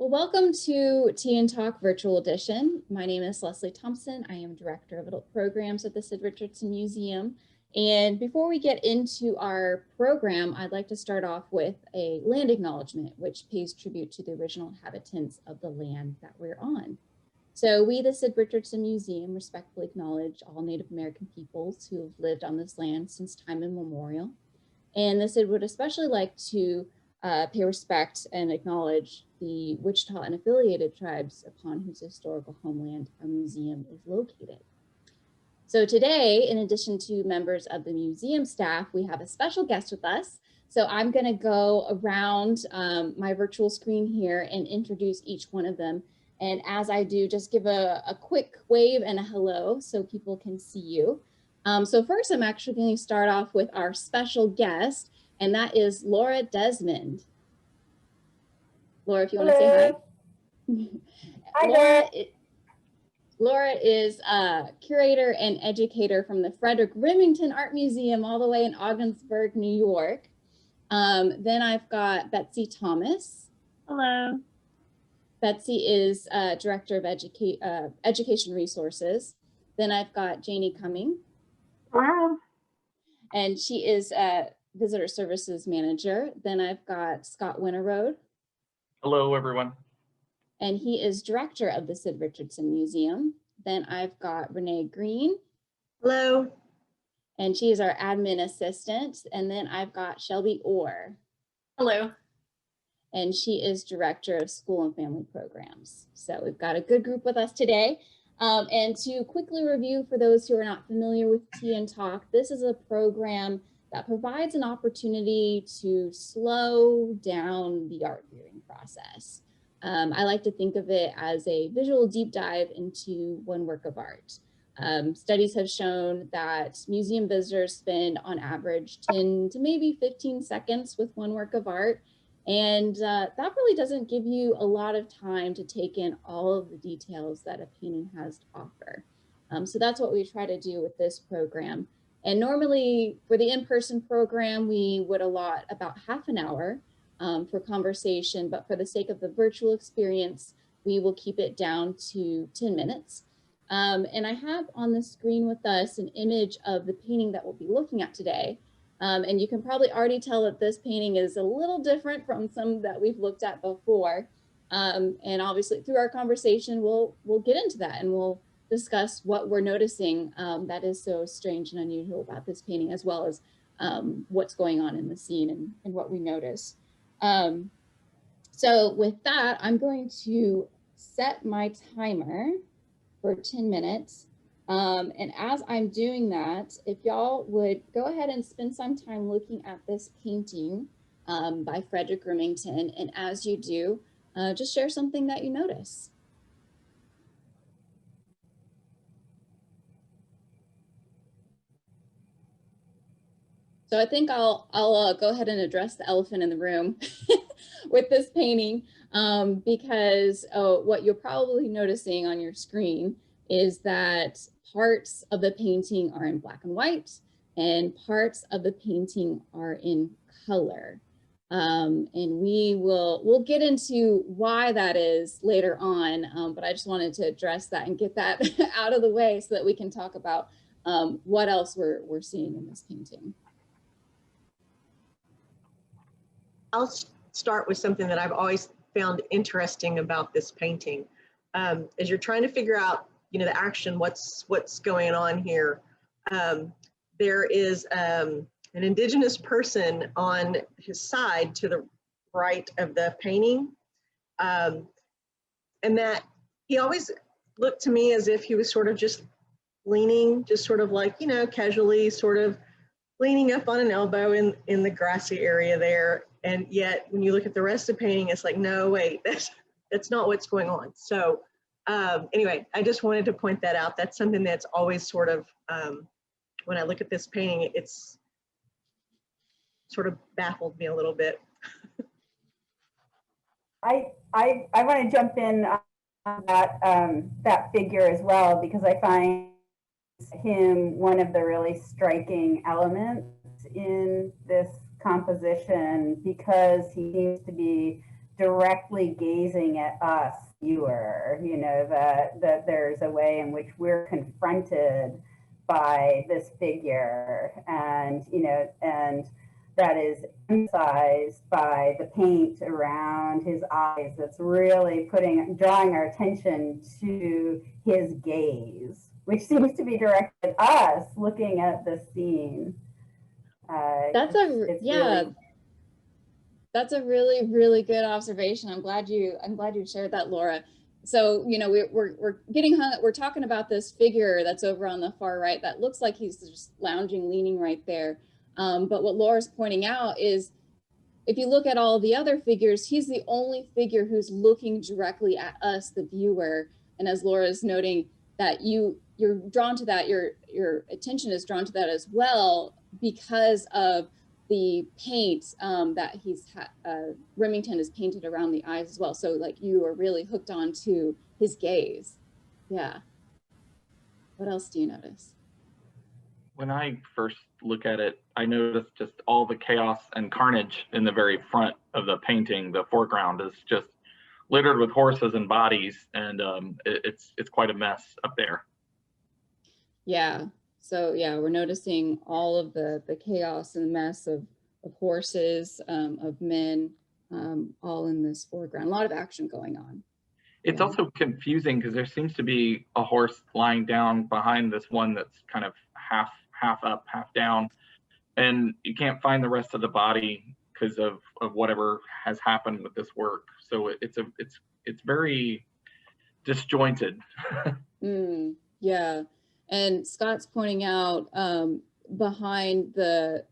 Well, welcome to Tea and Talk Virtual Edition. My name is Leslie Thompson. I am Director of Adult Programs at the Sid Richardson Museum. And before we get into our program, I'd like to start off with a land acknowledgement, which pays tribute to the original inhabitants of the land that we're on. So we, the Sid Richardson Museum, respectfully acknowledge all Native American peoples who have lived on this land since time immemorial. And the Sid would especially like to pay respect and acknowledge the Wichita and affiliated tribes upon whose historical homeland our museum is located. So today, in addition to members of the museum staff, we have a special guest with us. So I'm going to go around my virtual screen here and introduce each one of them. And as I do, just give a quick wave and a hello so people can see you. So first, I'm actually going to start off with our special guest, and that is Laura Desmond. Laura, if you want to say hi. Hi, Laura is a curator and educator from the Frederic Remington Art Museum all the way in Ogdensburg, New York. Then I've got Betsy Thomas. Hello. Betsy is Director of Education Resources. Then I've got Janie Cumming. Hello. And she is Visitor Services Manager. Then I've got Scott Winterode. Hello, everyone. And he is Director of the Sid Richardson Museum. Then I've got Renee Green. Hello. And she is our admin assistant. And then I've got Shelby Orr. Hello. And she is Director of School and Family Programs. So we've got a good group with us today. And to quickly review for those who are not familiar with Tea and Talk, this is a program that provides an opportunity to slow down the art viewing process. I like to think of it as a visual deep dive into one work of art. Studies have shown that museum visitors spend on average 10 to maybe 15 seconds with one work of art. And that really doesn't give you a lot of time to take in all of the details that a painting has to offer. So that's what we try to do with this program. And normally for the in-person program, we would allot about half an hour for conversation, but for the sake of the virtual experience, we will keep it down to 10 minutes. And I have on the screen with us an image of the painting that we'll be looking at today. And you can probably already tell that this painting is a little different from some that we've looked at before. And obviously through our conversation, we'll get into that and we'll discuss what we're noticing that is so strange and unusual about this painting, as well as what's going on in the scene and what we notice. So with that, I'm going to set my timer for 10 minutes. And as I'm doing that, if y'all would go ahead and spend some time looking at this painting by Frederic Remington. And as you do, just share something that you notice. So I think I'll go ahead and address the elephant in the room with this painting because what you're probably noticing on your screen is that parts of the painting are in black and white and parts of the painting are in color. And we'll get into why that is later on, but I just wanted to address that and get that out of the way so that we can talk about what else we're seeing in this painting. I'll start with something that I've always found interesting about this painting. As you're trying to figure out, the action, what's going on here, there is an indigenous person on his side to the right of the painting. And that he always looked to me as if he was sort of just leaning, just sort of like, casually sort of leaning up on an elbow in the grassy area there. And yet when you look at the rest of the painting, it's like, no, wait, that's not what's going on. So anyway, I just wanted to point that out. That's something that's always sort of, when I look at this painting, it's sort of baffled me a little bit. I want to jump in on that figure as well, because I find him one of the really striking elements in this composition, because he seems to be directly gazing at us, viewer, you know, that there's a way in which we're confronted by this figure, and, you know, and that is emphasized by the paint around his eyes that's really drawing our attention to his gaze, which seems to be directed at us looking at the scene. That's that's a really, really good observation. I'm glad you shared that, Laura. So, you know, we're talking about this figure that's over on the far right that looks like he's just lounging, leaning right there. But what Laura's pointing out is, if you look at all the other figures, he's the only figure who's looking directly at us, the viewer. And as Laura's noting, that you're drawn to that, your attention is drawn to that as well, because of the paint that Remington has painted around the eyes as well. So like you are really hooked on to his gaze. Yeah. What else do you notice? When I first look at it, I noticed just all the chaos and carnage in the very front of the painting. The foreground is just littered with horses and bodies, and it's quite a mess up there. Yeah. So yeah, we're noticing all of the chaos and mess of horses, of men, all in this foreground. A lot of action going on. It's also confusing because there seems to be a horse lying down behind this one that's kind of half up, half down, and you can't find the rest of the body because of whatever has happened with this work. So it's very disjointed. Yeah, and Scott's pointing out behind the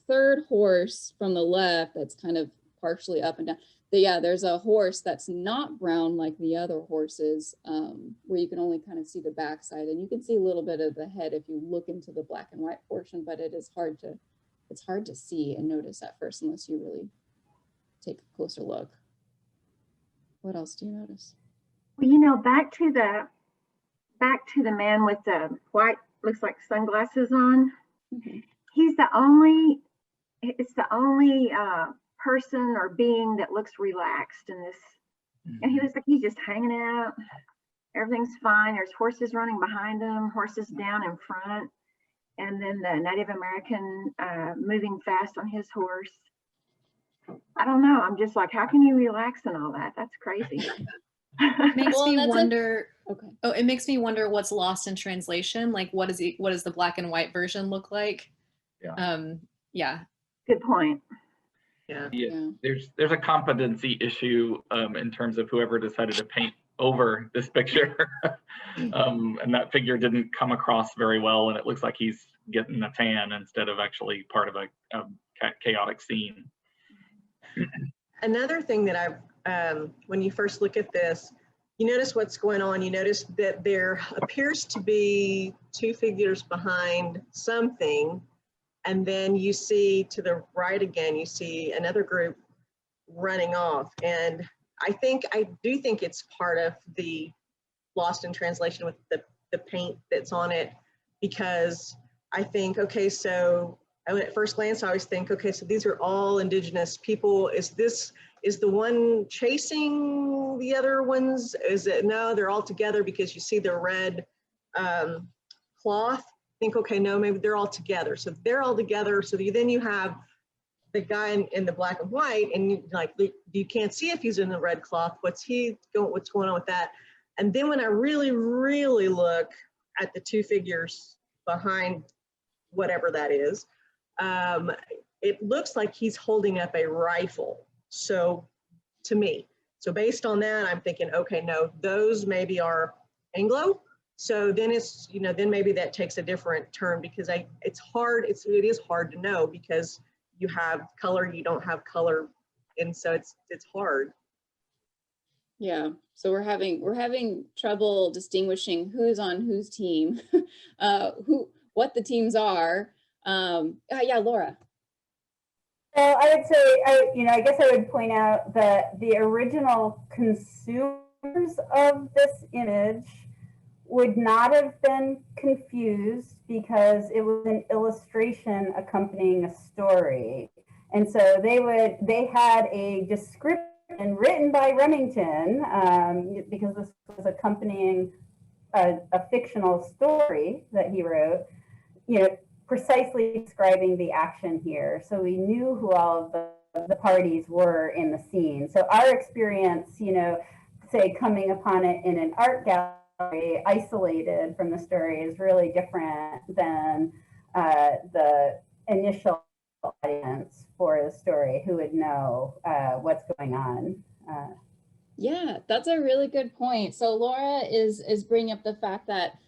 third horse from the left that's kind of partially up and down. Yeah, there's a horse that's not brown like the other horses, where you can only kind of see the backside, and you can see a little bit of the head if you look into the black and white portion, but it's hard to see and notice at first unless you really take a closer look. What else do you notice? Well, you know, back to the man with the white, looks like sunglasses on. Mm-hmm. It's the only person or being that looks relaxed in this. And he looks like he's just hanging out. Everything's fine. There's horses running behind him, horses down in front, and then the Native American moving fast on his horse. I don't know. I'm just like, how can you relax and all that? That's crazy. It makes me wonder. Okay. Oh, it makes me wonder what's lost in translation. Like, what does the black and white version look like? Yeah. Yeah. Good point. Yeah. There's a competency issue in terms of whoever decided to paint over this picture, and that figure didn't come across very well, and it looks like he's getting a tan instead of actually part of a chaotic scene. Another thing that when you first look at this, you notice what's going on. You notice that there appears to be two figures behind something, and then you see to the right again, you see another group running off. And I do think it's part of the lost in translation with the paint that's on it, because I think, okay, so at first glance, I always think, okay, so these are all indigenous people. Is the one chasing the other ones? Is it, no, they're all together because you see the red cloth. Think, okay, no, maybe they're all together. So they're all together. So then you have the guy in the black and white, and you can't see if he's in the red cloth. What's going on with that? And then when I really, really look at the two figures behind whatever that is, it looks like he's holding up a rifle. So to me, so based on that, I'm thinking, okay, no, those maybe are Anglo. So then it's, then maybe that takes a different turn, because it is hard to know, because you have color, you don't have color. And so it's hard. Yeah. So we're having trouble distinguishing who's on whose team, what the teams are. Yeah, Laura. Well, I would say, I guess I would point out that the original consumers of this image would not have been confused, because it was an illustration accompanying a story. And so they had a description and written by Remington, because this was accompanying a fictional story that he wrote, you know, precisely describing the action here. So we knew who all of the parties were in the scene. So our experience, you know, say coming upon it in an art gallery, isolated from the story, is really different than the initial audience for the story who would know what's going on. Yeah, that's a really good point. So Laura is bringing up the fact that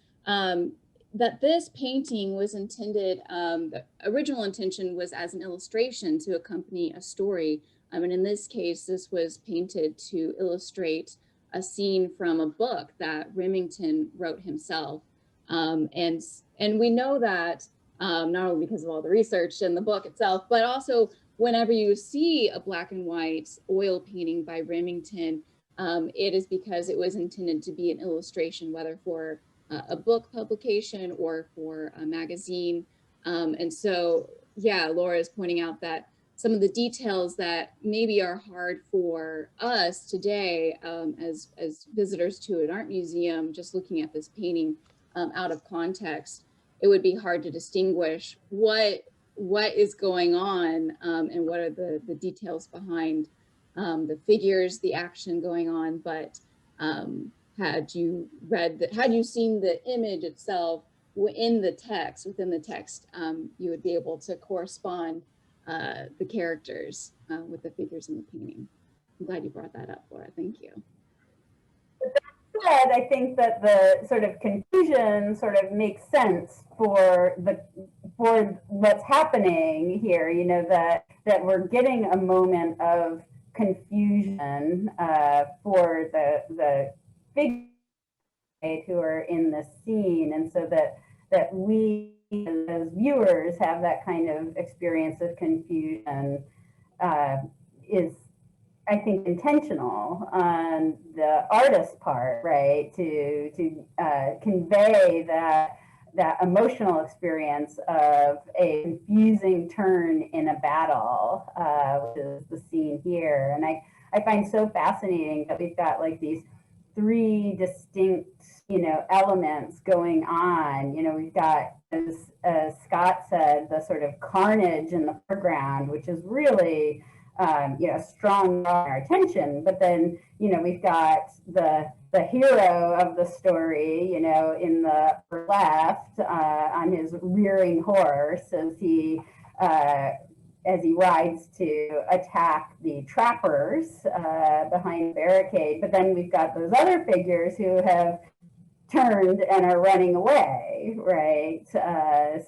that this painting was intended, the original intention was as an illustration to accompany a story. And in this case, this was painted to illustrate a scene from a book that Remington wrote himself. And we know that not only because of all the research in the book itself, but also whenever you see a black and white oil painting by Remington, it is because it was intended to be an illustration, whether for a book publication or for a magazine. And so, yeah, Laura is pointing out that some of the details that maybe are hard for us today as visitors to an art museum, just looking at this painting out of context, it would be hard to distinguish what is going on and what are the details behind the figures, the action going on. But had you seen the image itself within the text, you would be able to correspond the characters with the figures in the painting. I'm glad you brought that up, Laura. Thank you. Said, I think that the sort of confusion sort of makes sense for what's happening here. You know, that we're getting a moment of confusion for the figures who are in the scene, and so that we as viewers have that kind of experience of confusion is, I think, intentional on the artist's part, right? To convey that emotional experience of a confusing turn in a battle, which is the scene here. And I find so fascinating that we've got like these three distinct, you know, elements going on. You know, we've got, as Scott said, the sort of carnage in the foreground, which is really you know, strong our attention. But then, you know, we've got the hero of the story, you know, in the left on his rearing horse as he rides to attack the trappers behind Barricade. But then we've got those other figures who have turned and are running away, right?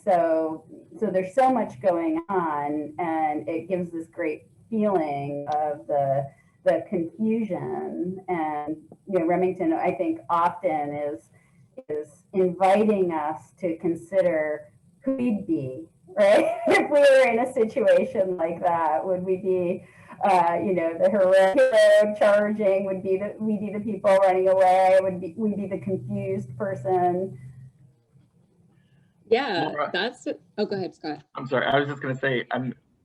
So there's so much going on, and it gives this great feeling of the confusion. And, you know, Remington, I think, often is inviting us to consider who we'd be, right? If we were in a situation like that, would we be you know, the hero charging? Would we be the people running away? Would we be the confused person? Yeah, Laura, oh, go ahead, Scott. I'm sorry, I was just going to say,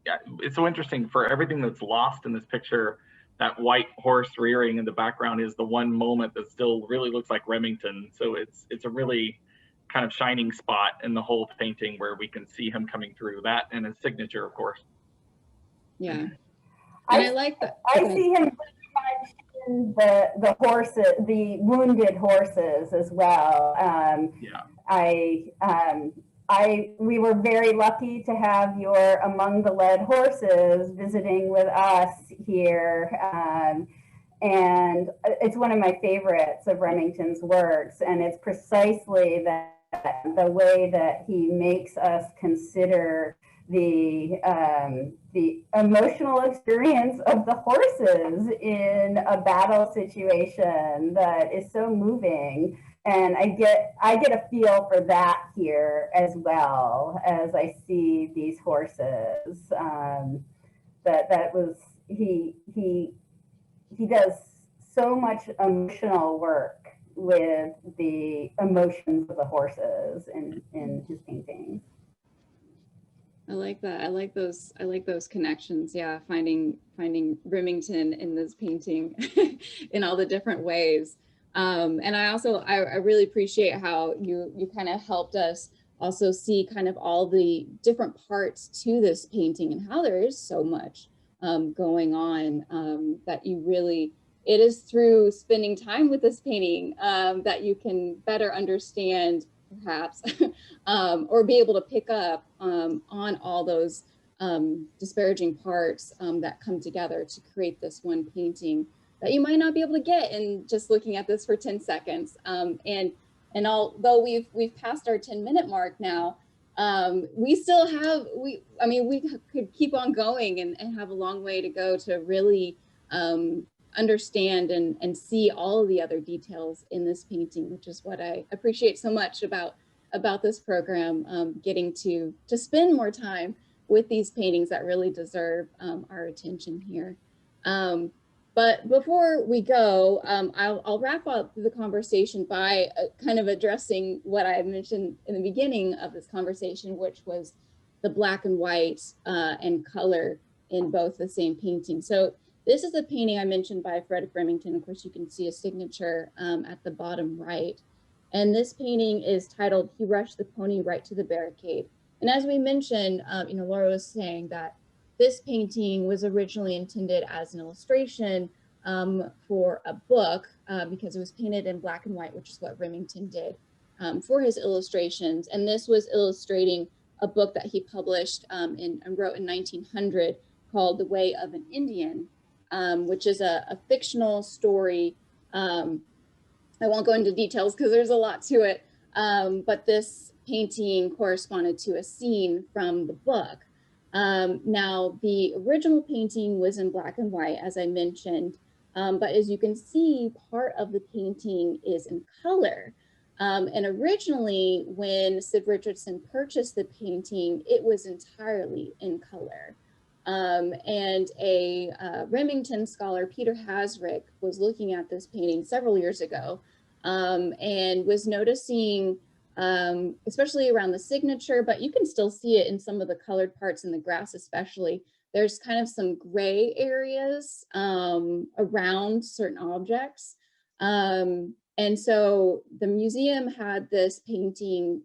yeah, it's so interesting for everything that's lost in this picture. That white horse rearing in the background is the one moment that still really looks like Remington. So it's a really kind of shining spot in the whole painting where we can see him coming through, that and his signature, of course. Yeah, and I like that. I see him in the horses, the wounded horses as well. Yeah. We were very lucky to have your Among the Lead Horses visiting with us here. And it's one of my favorites of Remington's works. And it's precisely the way that he makes us consider the emotional experience of the horses in a battle situation that is so moving. And I get a feel for that here as well as I see these horses. He does so much emotional work with the emotions of the horses in his paintings. I like that. I like those connections. Yeah, finding Remington in this painting in all the different ways. And I really appreciate how you kind of helped us also see kind of all the different parts to this painting and how there is so much going on, that you really, it is through spending time with this painting that you can better understand perhaps or be able to pick up on all those disparaging parts that come together to create this one painting that you might not be able to get in just looking at this for 10 seconds. And although we've passed our 10-minute mark now, we still have, I mean, we could keep on going and have a long way to go to really understand and see all of the other details in this painting, which is what I appreciate so much about this program, getting to spend more time with these paintings that really deserve our attention here. But before we go, I'll wrap up the conversation by kind of addressing what I mentioned in the beginning of this conversation, which was the black and white and color in both the same painting. So this is a painting I mentioned by Frederic Remington. Of course, you can see a signature at the bottom right. And this painting is titled, "He Rushed the Pony Right to the Barricade." And as we mentioned, Laura was saying that this painting was originally intended as an illustration for a book because it was painted in black and white, which is what Remington did for his illustrations. And this was illustrating a book that he published and wrote in 1900 called The Way of an Indian, which is a fictional story. I won't go into details because there's a lot to it, but this painting corresponded to a scene from the book. Now, the original painting was in black and white, as I mentioned, but as you can see, part of the painting is in color. And originally, when Sid Richardson purchased the painting, it was entirely in color. And a Remington scholar, Peter Hasrick, was looking at this painting several years ago and was noticing, especially around the signature, but you can still see it in some of the colored parts in the grass especially. There's kind of some gray areas around certain objects. And so the museum had this painting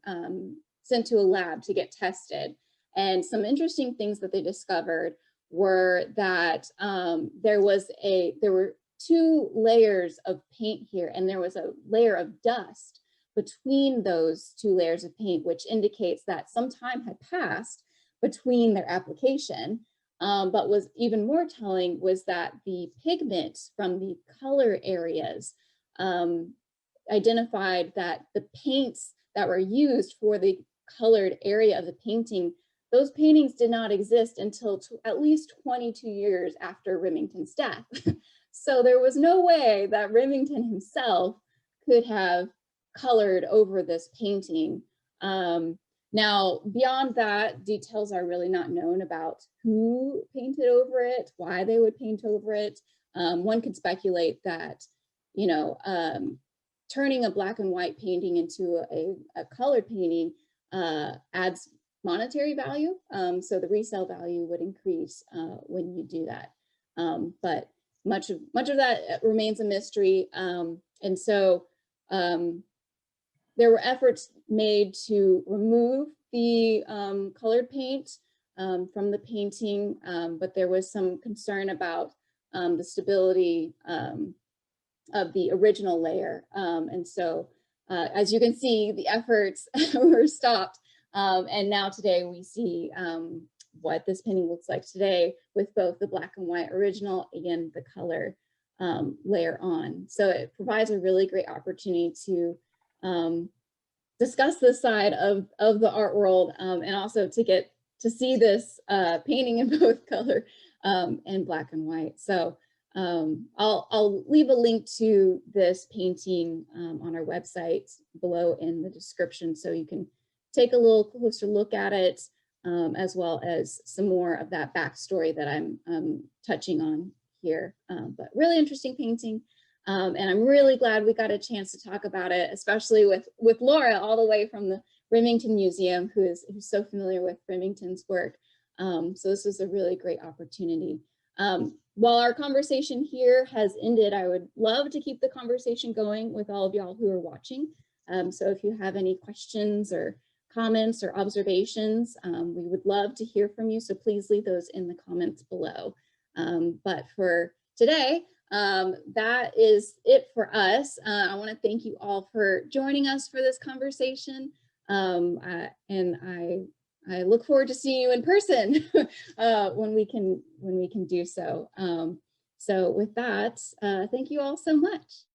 sent to a lab to get tested. And some interesting things that they discovered were that there were 2 layers of paint here, and there was a layer of dust between those 2 layers of paint, which indicates that some time had passed between their application. But was even more telling was that the pigment from the color areas identified that the paints that were used for the colored area of the painting, those paintings did not exist until at least 22 years after Remington's death. So there was no way that Remington himself could have colored over this painting. Now, beyond that, details are really not known about who painted over it, why they would paint over it. One could speculate that, turning a black and white painting into a colored painting adds monetary value. So the resale value would increase when you do that. But much of that remains a mystery. And so there were efforts made to remove the colored paint from the painting, but there was some concern about the stability of the original layer. And so as you can see, the efforts were stopped. And now today we see what this painting looks like today with both the black and white original and the color layer on. So it provides a really great opportunity to discuss this side of the art world and also to get to see this painting in both color and black and white. So I'll leave a link to this painting on our website below in the description so you can take a little closer look at it, as well as some more of that backstory that I'm touching on here. But really interesting painting. And I'm really glad we got a chance to talk about it, especially with Laura all the way from Remington Museum, who's so familiar with Remington's work. So this was a really great opportunity. While our conversation here has ended, I would love to keep the conversation going with all of y'all who are watching. So if you have any questions or comments or observations, we would love to hear from you. So please leave those in the comments below. But for today, that is it for us. I want to thank you all for joining us for this conversation. And I look forward to seeing you in person when we can do so. So with that, thank you all so much.